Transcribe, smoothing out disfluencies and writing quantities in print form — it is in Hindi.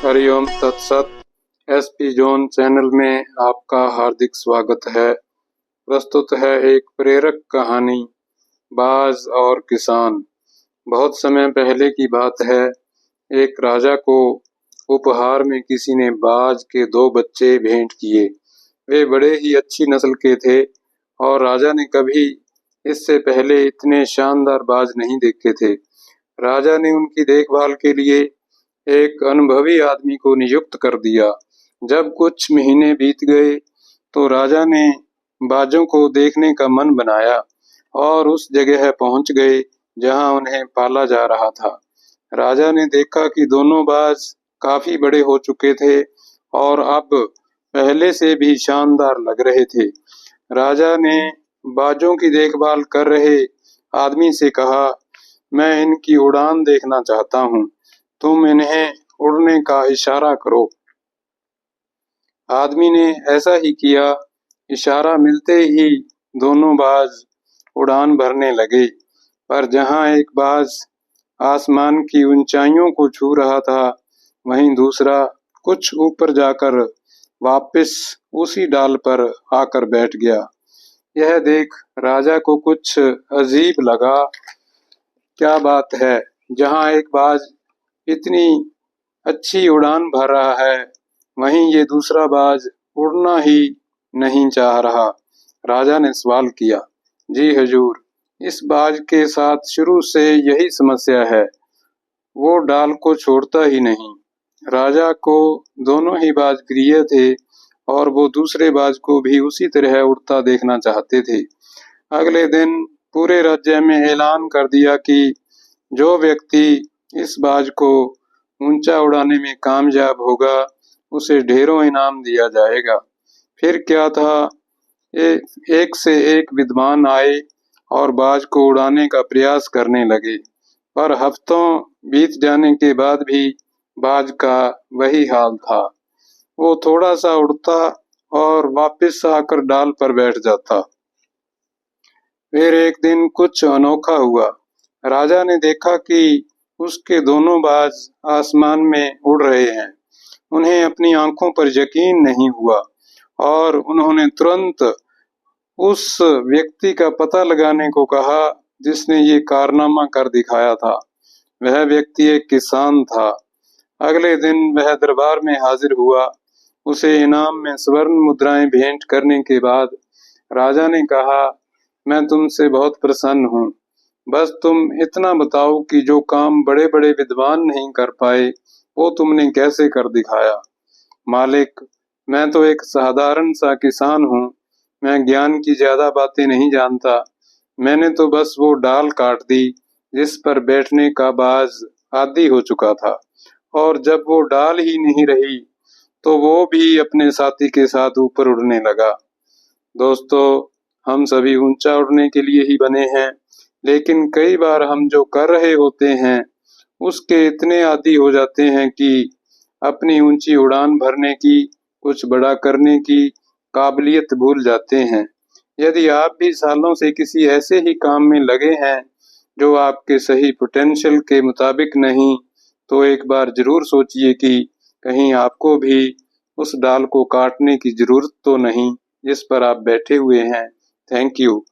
हरिओम तत्सत। एसपी जोन चैनल में आपका हार्दिक स्वागत है। प्रस्तुत है एक प्रेरक कहानी, बाज और किसान। बहुत समय पहले की बात है। एक राजा को उपहार में किसी ने बाज के 2 बच्चे भेंट किए। वे बड़े ही अच्छी नस्ल के थे और राजा ने कभी इससे पहले इतने शानदार बाज नहीं देखे थे। राजा ने उनकी देखभाल के लिए एक अनुभवी आदमी को नियुक्त कर दिया। जब कुछ महीने बीत गए तो राजा ने बाजों को देखने का मन बनाया और उस जगह पहुंच गए जहां उन्हें पाला जा रहा था। राजा ने देखा कि दोनों बाज काफी बड़े हो चुके थे और अब पहले से भी शानदार लग रहे थे। राजा ने बाजों की देखभाल कर रहे आदमी से कहा, मैं इनकी उड़ान देखना चाहता हूँ, तुम इन्हें उड़ने का इशारा करो। आदमी ने ऐसा ही किया। इशारा मिलते ही दोनों बाज उड़ान भरने लगे, पर जहां एक बाज आसमान की ऊंचाइयों को छू रहा था, वहीं दूसरा कुछ ऊपर जाकर वापस उसी डाल पर आकर बैठ गया। यह देख राजा को कुछ अजीब लगा। क्या बात है, जहां एक बाज इतनी अच्छी उड़ान भर रहा है, वहीं ये दूसरा बाज उड़ना ही नहीं चाह रहा। राजा ने सवाल किया, जी हुजूर, इस बाज के साथ शुरू से यही समस्या है, वो डाल को छोड़ता ही नहीं। राजा को दोनों ही बाज प्रिय थे और वो दूसरे बाज को भी उसी तरह उड़ता देखना चाहते थे। अगले दिन पूरे राज्य में ऐलान कर दिया कि जो व्यक्ति इस बाज को ऊंचा उड़ाने में कामयाब होगा, उसे ढेरों इनाम दिया जाएगा। फिर क्या था, एक से एक विद्वान आए और बाज को उड़ाने का प्रयास करने लगे, पर हफ्तों बीत जाने के बाद भी बाज का वही हाल था। वो थोड़ा सा उड़ता और वापस आकर डाल पर बैठ जाता। फिर एक दिन कुछ अनोखा हुआ। राजा ने देखा कि उसके दोनों बाज आसमान में उड़ रहे हैं। उन्हें अपनी आंखों पर यकीन नहीं हुआ और उन्होंने तुरंत उस व्यक्ति का पता लगाने को कहा जिसने ये कारनामा कर दिखाया था। वह व्यक्ति एक किसान था। अगले दिन वह दरबार में हाजिर हुआ। उसे इनाम में स्वर्ण मुद्राएं भेंट करने के बाद राजा ने कहा, मैं तुमसे बहुत प्रसन्न हूँ। बस तुम इतना बताओ कि जो काम बड़े बड़े विद्वान नहीं कर पाए, वो तुमने कैसे कर दिखाया। मालिक, मैं तो एक साधारण सा किसान हूँ। मैं ज्ञान की ज्यादा बातें नहीं जानता। मैंने तो बस वो डाल काट दी जिस पर बैठने का बाज आदी हो चुका था, और जब वो डाल ही नहीं रही तो वो भी अपने साथी के साथ ऊपर उड़ने लगा। दोस्तों, हम सभी ऊंचा उड़ने के लिए ही बने हैं, लेकिन कई बार हम जो कर रहे होते हैं उसके इतने आदी हो जाते हैं कि अपनी ऊंची उड़ान भरने की, कुछ बड़ा करने की काबिलियत भूल जाते हैं। यदि आप भी सालों से किसी ऐसे ही काम में लगे हैं जो आपके सही पोटेंशियल के मुताबिक नहीं, तो एक बार जरूर सोचिए कि कहीं आपको भी उस डाल को काटने की जरूरत तो नहीं जिस पर आप बैठे हुए हैं। Thank you.